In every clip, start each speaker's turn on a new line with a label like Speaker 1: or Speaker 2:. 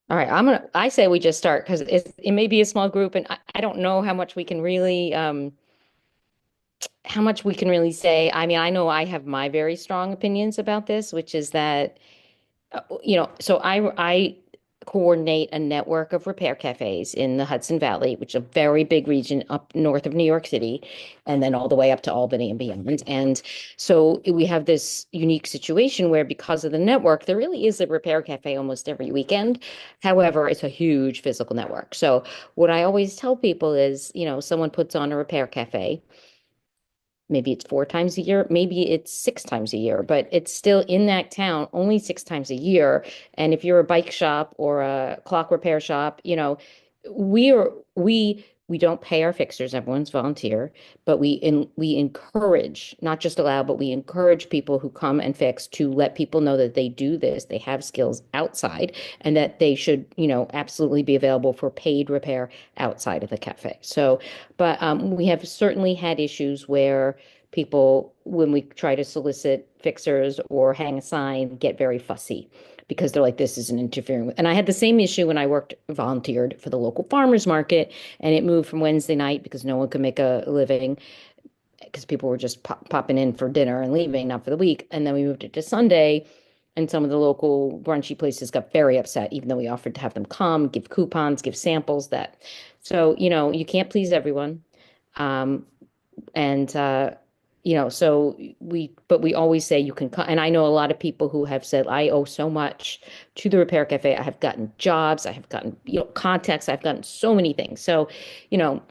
Speaker 1: All right, I say we just start because it may be a small group and I don't know how much we can really how much we can really say. I mean, I know I have my very strong opinions about this, which is that so I coordinate a network of repair cafes in the Hudson Valley, which is a very big region up north of New York City, and then all the way up to Albany and beyond. And so we have this unique situation where because of the network, there really is a repair cafe almost every weekend. However, it's a huge physical network. So what I always tell people is, someone puts on a repair cafe. Maybe it's 4 times a year, maybe it's 6 times a year, but it's still in that town only 6 times a year. And if you're a bike shop or a clock repair shop, we are we don't pay our fixers, everyone's volunteer, but we encourage, not just allow, but we encourage people who come and fix to let people know that they do this, they have skills outside, and that they should, absolutely be available for paid repair outside of the cafe. So but we have certainly had issues where people, when we try to solicit fixers or hang a sign, get very fussy because they're like, this isn't interfering with. And I had the same issue when I volunteered for the local farmers market, and it moved from Wednesday night because no one could make a living because people were just popping in for dinner and leaving, not for the week. And then we moved it to Sunday. And some of the local brunchy places got very upset, even though we offered to have them come, give coupons, give samples, that. So, you can't please everyone. Um, and so but we always say you can come. And I know a lot of people who have said, I owe so much to the Repair Cafe. I have gotten jobs, I have gotten, contacts, I've gotten so many things. So, you know,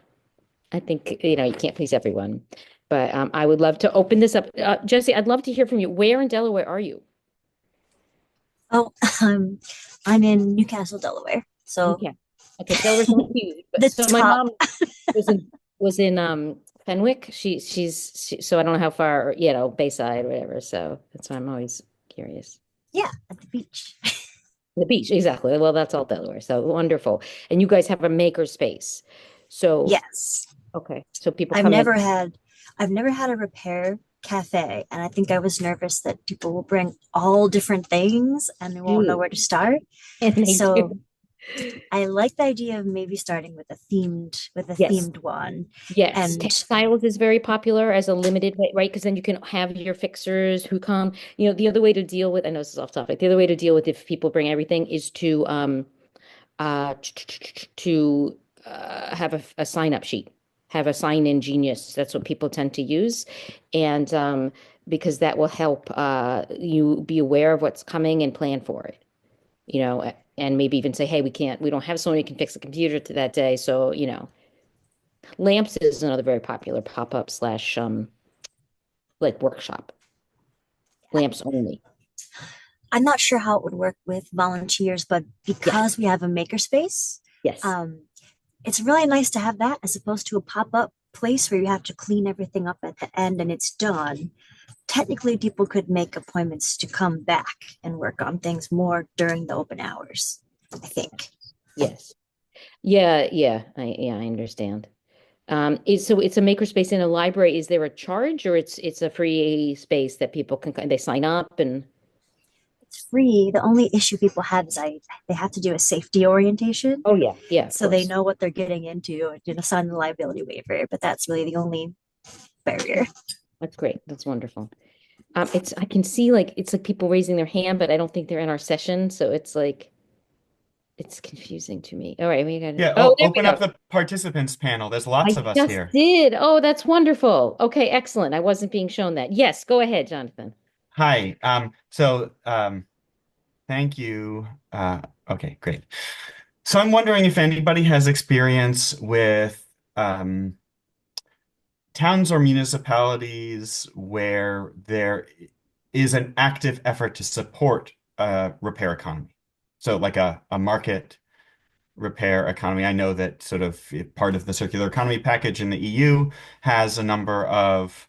Speaker 1: I think, you can't please everyone. But I would love to open this up. Jesse, I'd love to hear from you. Where in Delaware are you?
Speaker 2: Oh, um, I'm in Newcastle, Delaware. So
Speaker 1: Okay. Okay, Delaware's not huge, but
Speaker 2: the
Speaker 1: so my
Speaker 2: top,
Speaker 1: mom was in Fenwick. So I don't know how far, Bayside or whatever. So that's why I'm always curious.
Speaker 2: yeah, at the beach.
Speaker 1: The beach, exactly. Well, that's all Delaware. So wonderful. And you guys have a maker space. So
Speaker 2: Yes.
Speaker 1: okay. So people
Speaker 2: I've
Speaker 1: come in
Speaker 2: never had I've never had a repair cafe, and I think I was nervous that people will bring all different things and they won't know
Speaker 1: do,
Speaker 2: where to start.
Speaker 1: and they
Speaker 2: So
Speaker 1: do.
Speaker 2: I like the idea of maybe starting with a
Speaker 1: Yes.
Speaker 2: themed one.
Speaker 1: Yes,
Speaker 2: And
Speaker 1: textiles is very popular as a limited way, right? Because then you can have your fixers who come. The other way to deal with, I know this is off topic. The other way to deal with if people bring everything is to have a sign up sheet, have a sign in Genius. That's what people tend to use, and because that will help you be aware of what's coming and plan for it. And maybe even say, hey, we don't have someone who can fix the computer to that day, so lamps is another very popular pop-up slash like workshop. Lamps only.
Speaker 2: I'm not sure how it would work with volunteers, but
Speaker 1: Yes.
Speaker 2: because we have a makerspace,
Speaker 1: Yes.
Speaker 2: um, it's really nice to have that as opposed to a pop-up place where you have to clean everything up at the end and it's done. Technically, people could make appointments to come back and work on things more during the open hours, I think.
Speaker 1: Yes. Yeah, I understand. So it's a makerspace in a library. Is there a charge or it's a free space that people can they sign up and
Speaker 2: It's free. The only issue people have is they have to do a safety orientation
Speaker 1: oh yeah, yeah, of
Speaker 2: so they
Speaker 1: course.
Speaker 2: know what they're getting into and sign the liability waiver, but that's really the only barrier.
Speaker 1: That's great. That's wonderful. I can see like it's like people raising their hand, but I don't think they're in our session, so it's confusing to me. All right, we got
Speaker 3: Yeah,
Speaker 1: oh, there we
Speaker 3: open up
Speaker 1: go.
Speaker 3: the participants panel. There's lots
Speaker 1: I
Speaker 3: of us
Speaker 1: just
Speaker 3: here.
Speaker 1: did. Oh, that's wonderful. Okay, excellent. I wasn't being shown that. Yes, go ahead, Jonathan.
Speaker 3: Hi. Thank you. Okay, great. So I'm wondering if anybody has experience with um, towns or municipalities where there is an active effort to support a repair economy. So like a market repair economy. I know that sort of part of the circular economy package in the EU has a number of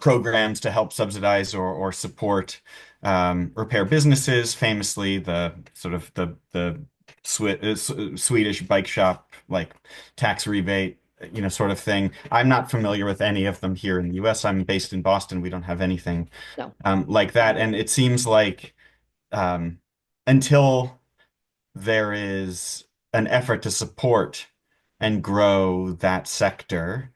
Speaker 3: programs to help subsidize or support repair businesses. Famously, the sort of the Swedish bike shop like tax rebate, sort of thing. I'm not familiar with any of them here in the US. I'm based in Boston. We don't have anything
Speaker 1: No.
Speaker 3: like that, and it seems like um, until there is an effort to support and grow that sector,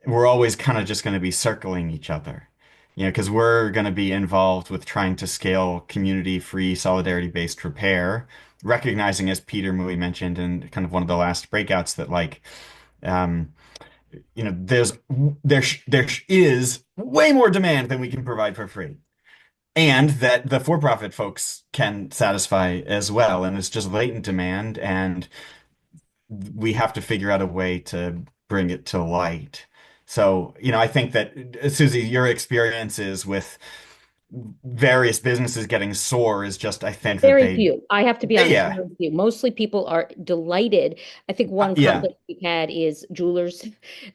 Speaker 3: we're always kind of just going to be circling each other. Because we're going to be involved with trying to scale community-free, solidarity-based repair, recognizing, as Peter Mui mentioned in kind of one of the last breakouts, that um, there is way more demand than we can provide for free, and that the for-profit folks can satisfy as well, and it's just latent demand, and we have to figure out a way to bring it to light. So, I think that Suzie, your experiences with various businesses getting sore is just, I think that
Speaker 1: Very few. I have to be honest,
Speaker 3: yeah,
Speaker 1: very few. Mostly people are delighted. I think one
Speaker 3: yeah,
Speaker 1: conflict we've had is jewelers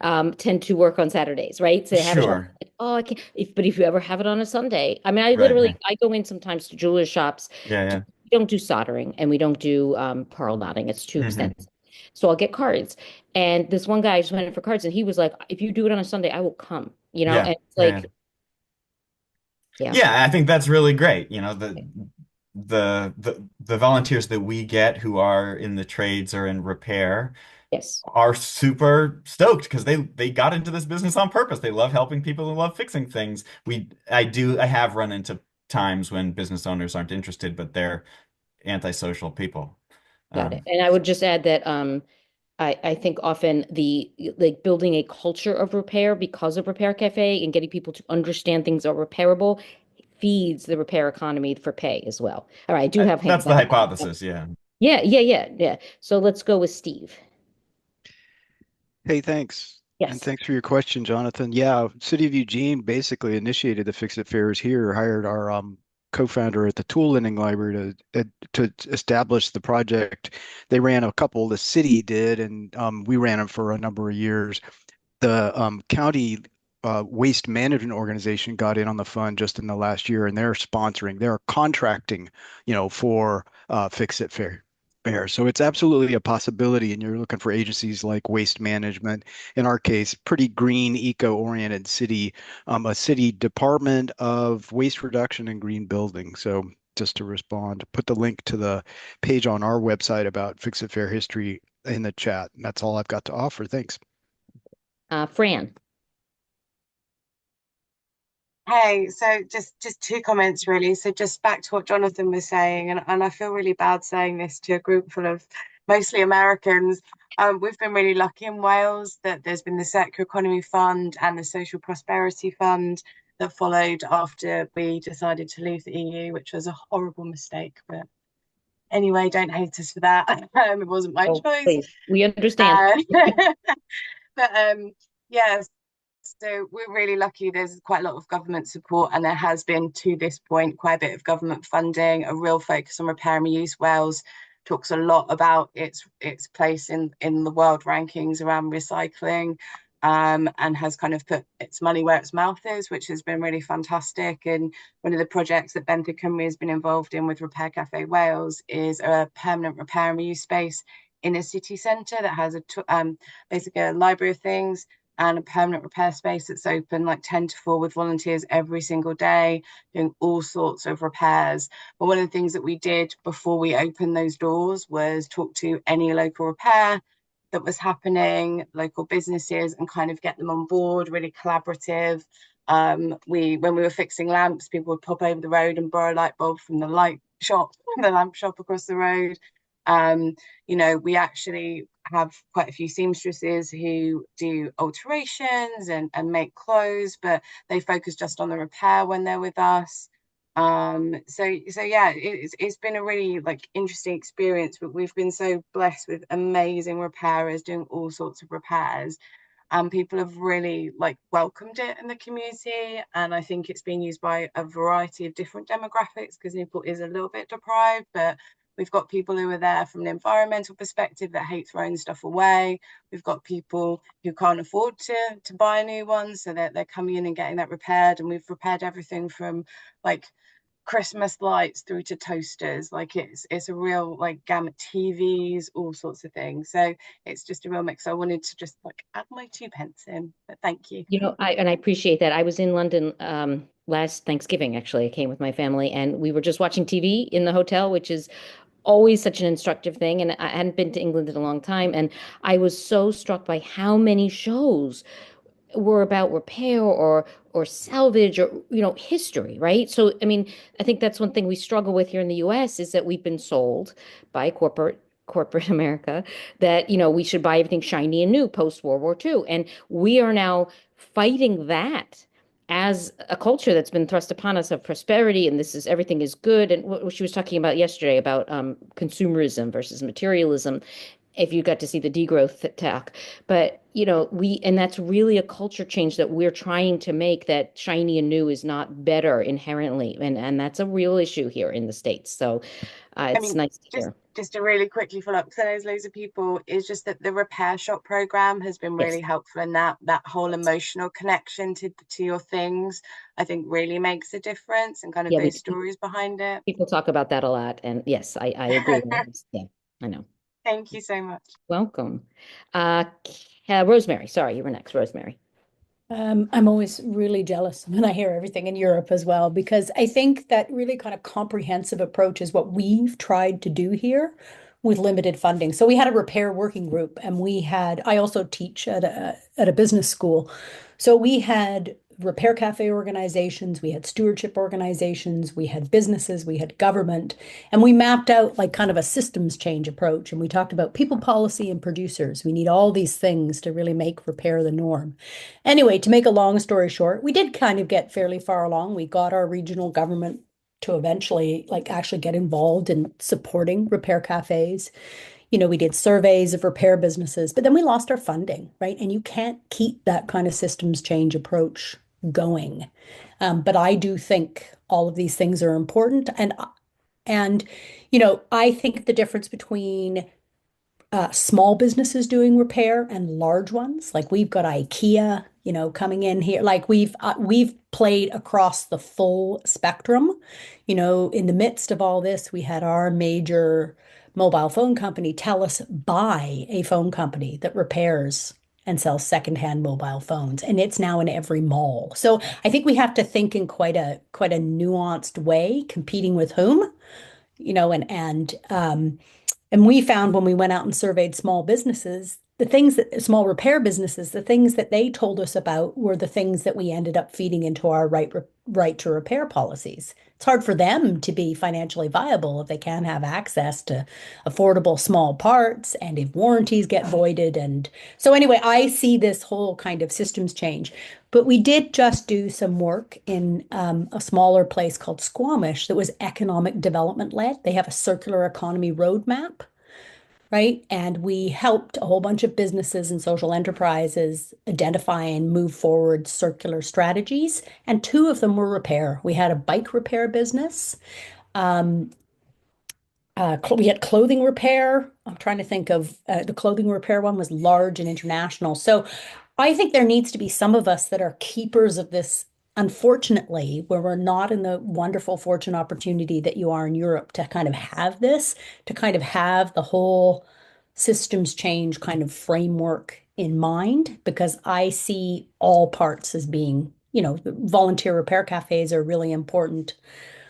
Speaker 1: tend to work on Saturdays, right? So they have a shop.
Speaker 3: sure,
Speaker 1: Like, oh, I can't. But if you ever have it on a Sunday, I mean, I
Speaker 3: right,
Speaker 1: literally
Speaker 3: right,
Speaker 1: I go in sometimes to jeweler shops.
Speaker 3: yeah, yeah,
Speaker 1: We don't do soldering and we don't do pearl knotting. It's too
Speaker 3: hmm,
Speaker 1: expensive. So I'll get cards. And this one guy just went in for cards and he was like, if you do it on a Sunday, I will come,
Speaker 3: yeah,
Speaker 1: And it's
Speaker 3: yeah, yeah.
Speaker 1: like, yeah,
Speaker 3: Yeah, I think that's really great. The volunteers that we get who are in the trades or in repair
Speaker 1: yes.
Speaker 3: are super stoked because they got into this business on purpose. They love helping people and love fixing things. I have run into times when business owners aren't interested, but they're antisocial people.
Speaker 1: Got it.
Speaker 3: Um,
Speaker 1: And I would just add that I think often the like building a culture of repair because of Repair Cafe and getting people to understand things are repairable feeds the repair economy for pay as well. All right, I do have hands
Speaker 3: that's the
Speaker 1: up.
Speaker 3: hypothesis, yeah.
Speaker 1: Yeah, yeah, yeah, yeah. So let's go with Steve.
Speaker 4: Hey, thanks. And
Speaker 1: Yes.
Speaker 4: thanks for your question, Jonathan. Yeah, City of Eugene basically initiated the Fix It Fairs here, hired our co-founder at the Tool Lending Library to establish the project. They ran a couple, the city did, and we ran them for a number of years. The county waste management organization got in on the fund just in the last year, and they're contracting, for Fix It Fair. So it's absolutely a possibility, and you're looking for agencies like waste management. In our case, pretty green, eco-oriented city, a city department of waste reduction and green building. So just to respond, put the link to the page on our website about Fix It Fair history in the chat. And that's all I've got to offer. Thanks.
Speaker 1: Fran.
Speaker 5: Hey, so just two comments really. So just back to what Jonathan was saying, and I feel really bad saying this to a group full of mostly Americans. We've been really lucky in Wales that there's been the Circular Economy Fund and the Social Prosperity Fund that followed after we decided to leave the EU, which was a horrible mistake. But anyway, don't hate us for that. It wasn't my
Speaker 1: Oh,
Speaker 5: choice.
Speaker 1: please. We understand.
Speaker 5: Uh, but yeah, so we're really lucky. There's quite a lot of government support, and there has been to this point quite a bit of government funding. A real focus on repair and reuse. Wales talks a lot about its place in the world rankings around recycling, and has kind of put its money where its mouth is, which has been really fantastic. And one of the projects that Benthyg Cymru has been involved in with Repair Cafe Wales is a permanent repair and reuse space in a city centre that has basically a library of things and a permanent repair space that's open like 10 to 4 with volunteers every single day doing all sorts of repairs. But one of the things that we did before we opened those doors was talk to any local repair that was happening, local businesses, and kind of get them on board, really collaborative. When we were fixing lamps, people would pop over the road and borrow a light bulb from the light shop, the lamp shop across the road. We actually have quite a few seamstresses who do alterations and make clothes, but they focus just on the repair when they're with us. So yeah, it's been a really like interesting experience, but we've been so blessed with amazing repairers doing all sorts of repairs, and people have really like welcomed it in the community. And I think it's been used by a variety of different demographics because Newport is a little bit deprived, but we've got people who are there from an environmental perspective that hate throwing stuff away. We've got people who can't afford to buy a new one, so they're coming in and getting that repaired. And we've repaired everything from like Christmas lights through to toasters. Like it's a real like gamut, TVs, all sorts of things. So it's just a real mix. I wanted to just like add my 2 pence in, but thank you.
Speaker 1: I appreciate that. I was in London last Thanksgiving, actually. I came with my family and we were just watching TV in the hotel, which is always such an instructive thing. And I hadn't been to England in a long time. And I was so struck by how many shows were about repair or salvage or history, right? So I mean, I think that's one thing we struggle with here in the US is that we've been sold by corporate America that we should buy everything shiny and new post World War II, and we are now fighting that as a culture that's been thrust upon us of prosperity, and this is everything is good, and what she was talking about yesterday about consumerism versus materialism, if you got to see the degrowth talk. But and that's really a culture change that we're trying to make, that shiny and new is not better inherently. And that's a real issue here in the States. So
Speaker 5: I
Speaker 1: it's
Speaker 5: mean,
Speaker 1: nice to
Speaker 5: just
Speaker 1: hear.
Speaker 5: just to really quickly follow up, because I know there's loads of people, is just that the repair shop program has been
Speaker 1: Yes.
Speaker 5: really helpful in that whole emotional connection to your things, I think really makes a difference, and kind of
Speaker 1: Yeah,
Speaker 5: those stories behind it.
Speaker 1: people talk about that a lot. And yes, I agree. Yeah, I know.
Speaker 5: Thank you so much.
Speaker 1: Welcome. Uh, Rosemary, sorry, you were next, Rosemary.
Speaker 6: I'm always really jealous when I hear everything in Europe as well, because I think that really kind of comprehensive approach is what we've tried to do here with limited funding. So we had a repair working group, and I also teach at a business school. So we had repair cafe organizations, we had stewardship organizations, we had businesses, we had government, and we mapped out like kind of a systems change approach. And we talked about people policy and producers. We need all these things to really make repair the norm. Anyway, to make a long story short, we did kind of get fairly far along. We got our regional government to eventually like actually get involved in supporting repair cafes. We did surveys of repair businesses, but then we lost our funding, right? And you can't keep that kind of systems change approach going. But I do think all of these things are important. And I think the difference between small businesses doing repair and large ones. Like we've got IKEA, coming in here. Like we've played across the full spectrum. In the midst of all this, we had our major mobile phone company tell us buy a phone company that repairs and sells secondhand mobile phones, and it's now in every mall. So I think we have to think in quite a nuanced way, competing with whom, and we found when we went out and surveyed small businesses, small repair businesses, the things that they told us about were the things that we ended up feeding into our right to repair policies. It's hard for them to be financially viable if they can't have access to affordable small parts and if warranties get voided. And so anyway, I see this whole kind of systems change. But we did just do some work in a smaller place called Squamish that was economic development led. They have a circular economy roadmap, right? And we helped a whole bunch of businesses and social enterprises identify and move forward circular strategies. And two of them were repair. We had a bike repair business. Um, we had clothing repair. I'm trying to think of the clothing repair one was large and international. So I think there needs to be some of us that are keepers of this, unfortunately, where we're not in the wonderful fortune opportunity that you are in Europe to kind of have this, to kind of have the whole systems change kind of framework in mind, because I see all parts as being, the volunteer repair cafes are really important.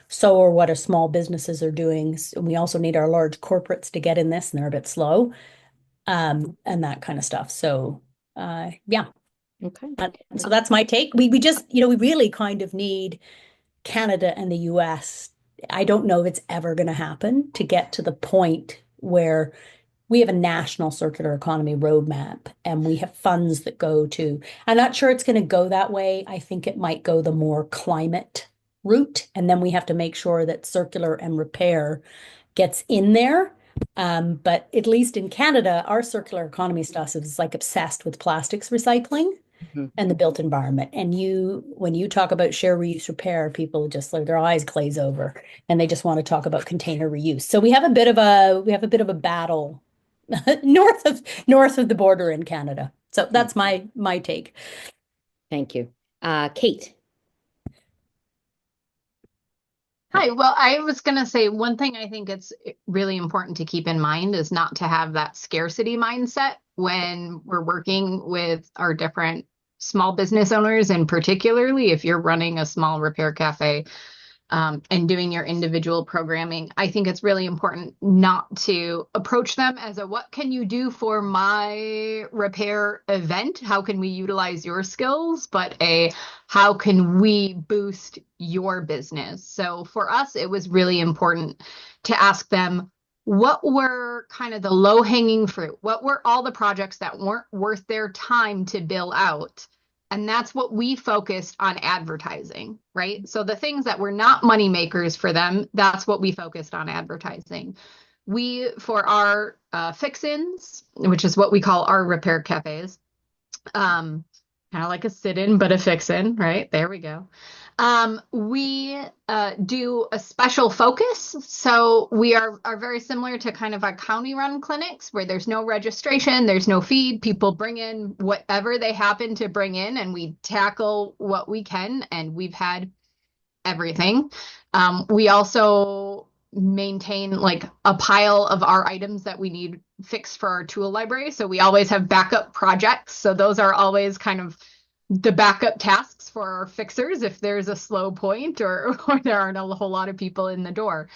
Speaker 6: So are what our small businesses are doing. We also need our large corporates to get in this, and they're a bit slow, and that kind of stuff. So, yeah.
Speaker 1: Okay.
Speaker 6: So that's my take. We just, we really kind of need Canada and the US. I don't know if it's ever going to happen to get to the point where we have a national circular economy roadmap and we have funds that go to, I'm not sure it's going to go that way. I think it might go the more climate route. And then we have to make sure that circular and repair gets in there. But at least in Canada, our circular economy stuff is like obsessed with plastics recycling and the built environment. And when you talk about share, reuse, repair, people just like their eyes glaze over and they just want to talk about container reuse. So we have a bit of a battle north of the border in Canada. So that's my take.
Speaker 1: Thank you. Kate.
Speaker 7: Hi. Well, I was going to say one thing I think it's really important to keep in mind is not to have that scarcity mindset when we're working with our different small business owners, and particularly if you're running a small repair cafe. and doing your individual programming, I think it's really important not to approach them as a what can you do for my repair event? How can we utilize your skills? But a how can we boost your business? So for us, it was really important to ask them what were kind of the low-hanging fruit? What were all the projects that weren't worth their time to bill out? And that's what we focused on advertising, right? So the things that were not money makers for them, that's what we focused on advertising. We, for our fix-ins, which is what we call our repair cafes, kind of like a sit-in, but a fix-in, right? There we go. We do a special focus. So we are very similar to kind of our county-run clinics where there's no registration, there's no fee. People bring in whatever they happen to bring in, and we tackle what we can. And we've had everything. We also maintain like a pile of our items that we need fixed for our tool library. So we always have backup projects. So those are always kind of the backup tasks for our fixers if there's a slow point or there aren't a whole lot of people in the door.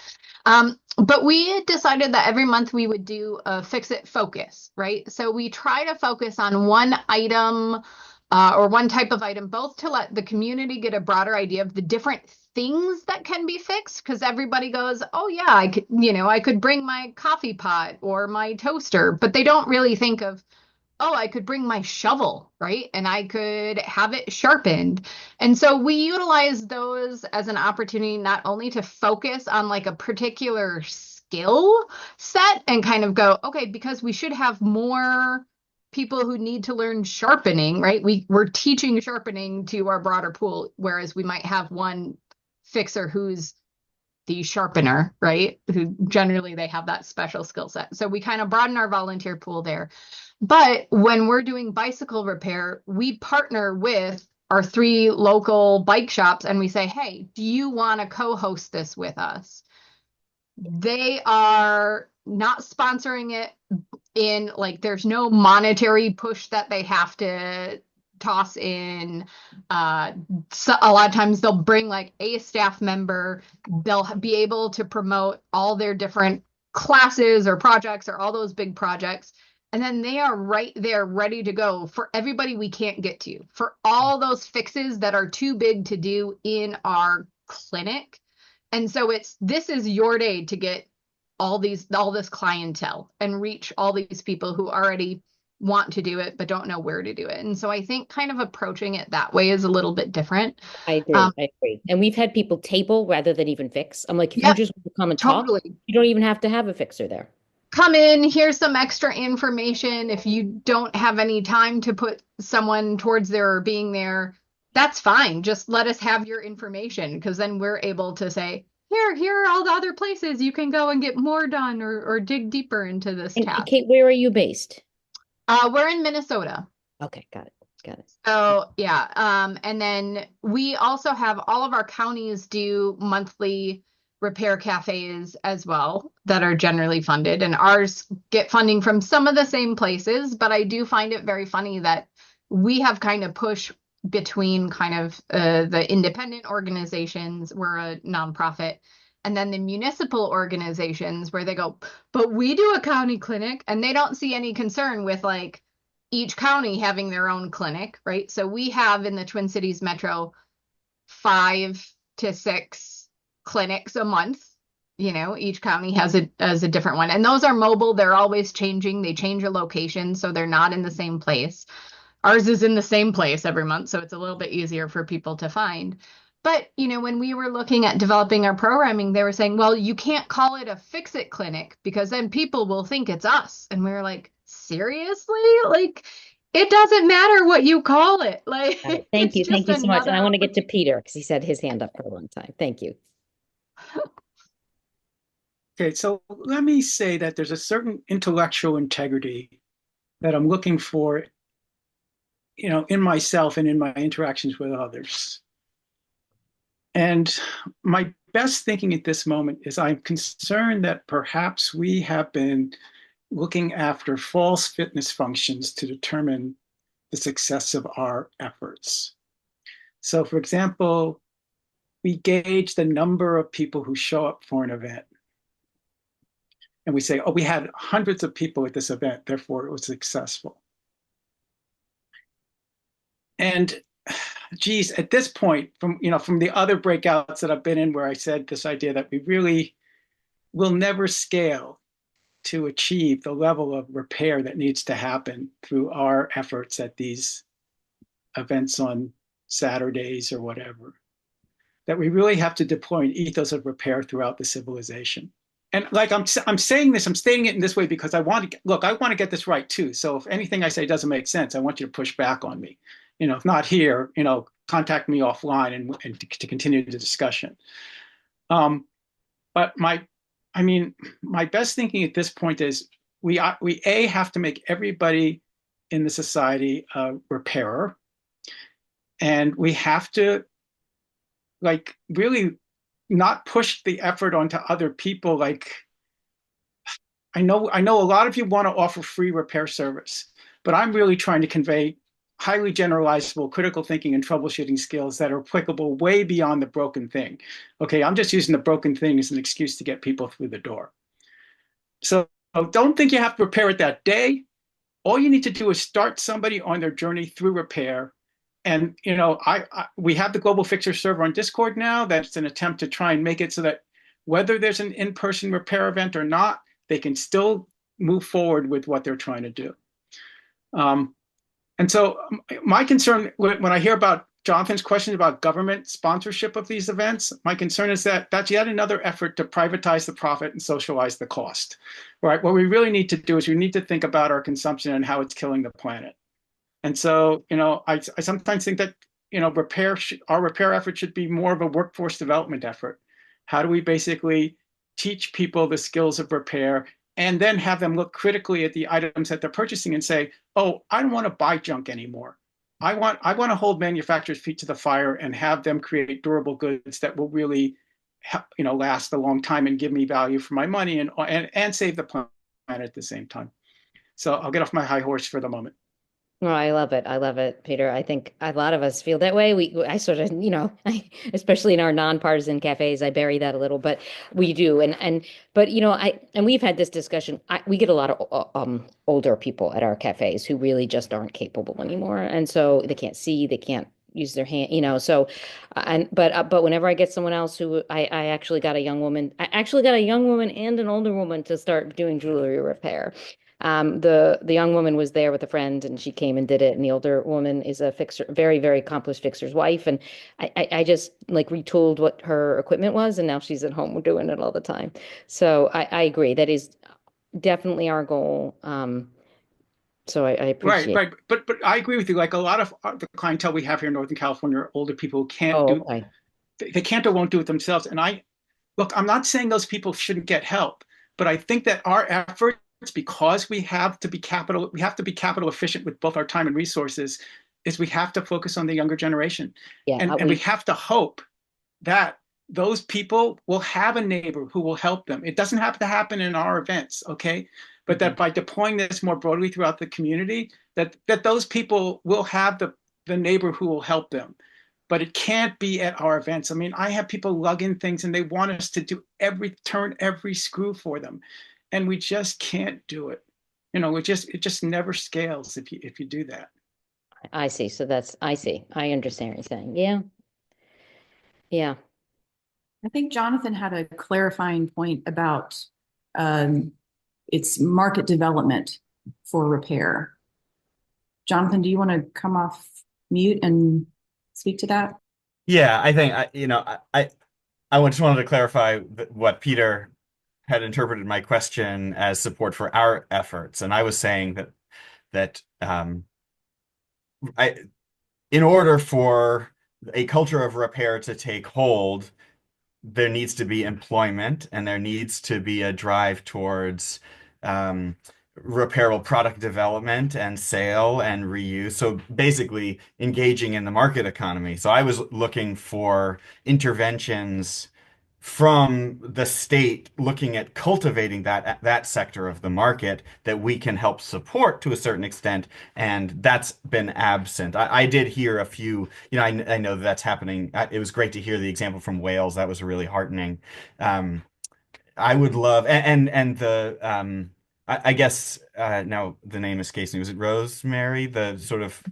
Speaker 7: But we decided that every month we would do a fix it focus, right? So we try to focus on one item or one type of item, both to let the community get a broader idea of the different things that can be fixed, because everybody goes, oh yeah, I could, I could bring my coffee pot or my toaster, but they don't really think of, oh, I could bring my shovel, right? And I could have it sharpened. And so we utilize those as an opportunity not only to focus on like a particular skill set and kind of go, okay, because we should have more people who need to learn sharpening, right? We're teaching sharpening to our broader pool, whereas we might have one fixer who's the sharpener, right? Who generally they have that special skill set. So we kind of broaden our volunteer pool there. But when we're doing bicycle repair, we partner with our 3 local bike shops and we say, hey, do you want to co-host this with us? They are not sponsoring it in like there's no monetary push that they have to toss in. So a lot of times they'll bring like a staff member, they'll be able to promote all their different classes or projects or all those big projects. And then they are right there ready to go for everybody we can't get to, for all those fixes that are too big to do in our clinic. And so this is your day to get all this clientele and reach all these people who already want to do it but don't know where to do it. And so I think kind of approaching it that way is a little bit different.
Speaker 1: I agree. I agree. And we've had people table rather than even fix. I'm like, if you
Speaker 7: Yep,
Speaker 1: just come and
Speaker 7: totally.
Speaker 1: talk, you don't even have to have a fixer there.
Speaker 7: Come in, here's some extra information. If you don't have any time to put someone towards there or being there, that's fine. Just let us have your information, because then we're able to say, here are all the other places you can go and get more done or dig deeper into this
Speaker 1: And
Speaker 7: task.
Speaker 1: Kate, where are you based?
Speaker 7: We're in Minnesota.
Speaker 1: Okay, got it.
Speaker 7: So yeah, and then we also have all of our counties do monthly repair cafes as well that are generally funded, and ours get funding from some of the same places, but I do find it very funny that we have kind of pushed between kind of the independent organizations, we're a nonprofit, and then the municipal organizations where they go, but we do a county clinic, and they don't see any concern with like each county having their own clinic, right? So we have in the Twin Cities Metro 5 to 6 clinics a month. Each county has a different one, and those are mobile. They're always changing. They change a location, so they're not in the same place. Ours is in the same place every month, so it's a little bit easier for people to find. But when we were looking at developing our programming, they were saying, well, you can't call it a fix-it clinic because then people will think it's us. And we were like, seriously? Like, it doesn't matter what you call it. Like,
Speaker 1: thank you so much. And I want to get to Peter because he had his hand up for a long time. Thank you.
Speaker 8: Okay, so let me say that there's a certain intellectual integrity that I'm looking for, in myself and in my interactions with others. And my best thinking at this moment is I'm concerned that perhaps we have been looking after false fitness functions to determine the success of our efforts. So, for example, we gauge the number of people who show up for an event. And we say, oh, we had hundreds of people at this event, therefore it was successful. And geez, at this point, from the other breakouts that I've been in where I said this idea that we really will never scale to achieve the level of repair that needs to happen through our efforts at these events on Saturdays or whatever, that we really have to deploy an ethos of repair throughout the civilization. And like I'm saying this, I'm stating it in this way because I want to get this right too. So if anything I say doesn't make sense, I want you to push back on me. If not here, contact me offline and to continue the discussion. But my best thinking at this point is we have to make everybody in the society a repairer, and we have to really not push the effort onto other people. I know a lot of you want to offer free repair service, but I'm really trying to convey highly generalizable critical thinking and troubleshooting skills that are applicable way beyond the broken thing. Okay, I'm just using the broken thing as an excuse to get people through the door. So don't think you have to repair it that day. All you need to do is start somebody on their journey through repair. And we have the Global Fixer server on Discord now. That's an attempt to try and make it so that whether there's an in-person repair event or not, they can still move forward with what they're trying to do. And so my concern when I hear about Jonathan's question about government sponsorship of these events, my concern is that that's yet another effort to privatize the profit and socialize the cost. Right? What we really need to do is we need to think about our consumption and how it's killing the planet. And so, I sometimes think that, our repair effort should be more of a workforce development effort. How do we basically teach people the skills of repair and then have them look critically at the items that they're purchasing and say, oh, I don't want to buy junk anymore. I want to hold manufacturers' feet to the fire and have them create durable goods that will really, last a long time and give me value for my money and save the planet at the same time. So I'll get off my high horse for the moment.
Speaker 1: Oh, I love it. I love it, Peter. I think a lot of us feel that way. I sort of, especially in our nonpartisan cafes, I bury that a little, but we do. But we've had this discussion. We get a lot of older people at our cafes who really just aren't capable anymore, and so they can't see, they can't use their hand, So, but whenever I get someone else who I actually got a young woman, and an older woman to start doing jewelry repair. The young woman was there with a friend and she came and did it. And the older woman is a fixer, very, very accomplished fixer's wife. And I just retooled what her equipment was. And now she's at home doing it all the time. So I agree. That is definitely our goal. So I appreciate
Speaker 8: Right. But I agree with you. Like a lot of the clientele we have here in Northern California are older people who can't do,
Speaker 1: okay.
Speaker 8: They can't or won't do it themselves. And I'm not saying those people shouldn't get help, but I think that our efforts, because we have to be capital efficient with both our time and resources, is we have to focus on the younger generation.
Speaker 1: Yeah,
Speaker 8: and we have to hope that those people will have a neighbor who will help them. It doesn't have to happen in our events, okay? But that by deploying this more broadly throughout the community, that those people will have the neighbor who will help them. But it can't be at our events. I mean, I have people lug in things and they want us to turn every screw for them. And we just can't do it. It just never scales if you do that.
Speaker 1: I see. So I see. I understand what you're saying. Yeah. Yeah.
Speaker 9: I think Jonathan had a clarifying point about its market development for repair. Jonathan, do you want to come off mute and speak to that?
Speaker 3: Yeah, I think I just wanted to clarify what Peter had interpreted my question as support for our efforts, and I was saying that in order for a culture of repair to take hold, there needs to be employment and there needs to be a drive towards repairable product development and sale and reuse. So basically engaging in the market economy. So I was looking for interventions from the state looking at cultivating that sector of the market that we can help support to a certain extent, and that's been absent. I did hear a few, I know that's happening. It was great to hear the example from Wales. That was really heartening. I would love and the I guess now the name escapes me. Was it Rosemary? The sort of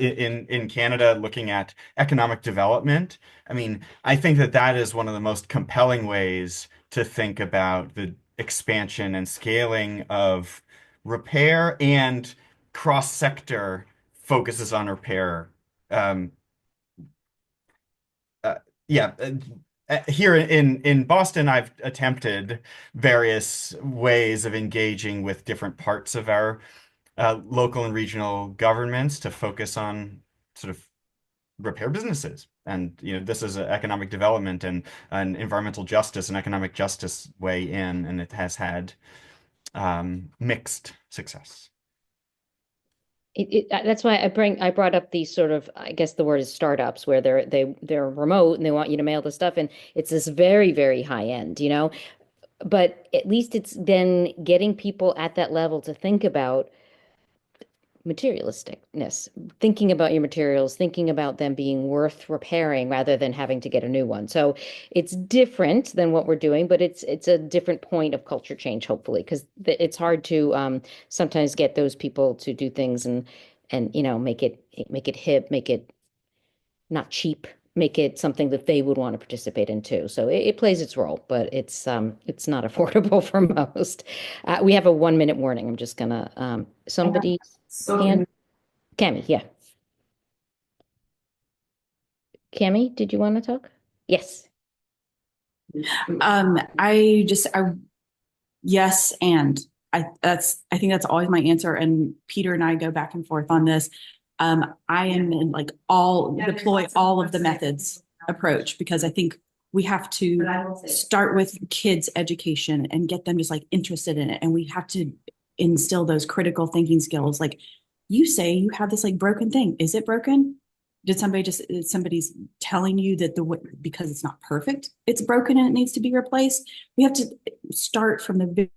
Speaker 3: in Canada looking at economic development. I mean, I think that is one of the most compelling ways to think about the expansion and scaling of repair and cross-sector focuses on repair. Um, yeah. Here in Boston, I've attempted various ways of engaging with different parts of our local and regional governments to focus on sort of repair businesses. And this is an economic development and an environmental justice and economic justice way in, and it has had mixed success.
Speaker 1: That's why I brought up these sort of, I guess the word is startups, where they're remote and they want you to mail the stuff, and it's this very, very high end, but at least it's then getting people at that level to think about materialisticness, thinking about your materials, thinking about them being worth repairing rather than having to get a new one. So it's different than what we're doing, but it's a different point of culture change, hopefully, because it's hard to sometimes get those people to do things and make it hip, make it not cheap, make it something that they would want to participate in too. So it plays its role, but it's not affordable for most. We have a 1 minute warning. I'm just gonna somebody hand Cami, yeah. Cami, did you want to talk? Yes.
Speaker 9: Yes, and I think that's always my answer. And Peter and I go back and forth on this. I am in like deploy all of the methods approach, because I think we have to start with kids' education and get them just like interested in it. And we have to instill those critical thinking skills. Like you say, you have this like broken thing. Is it broken? Somebody's telling you that because it's not perfect, it's broken and it needs to be replaced. We have to start from the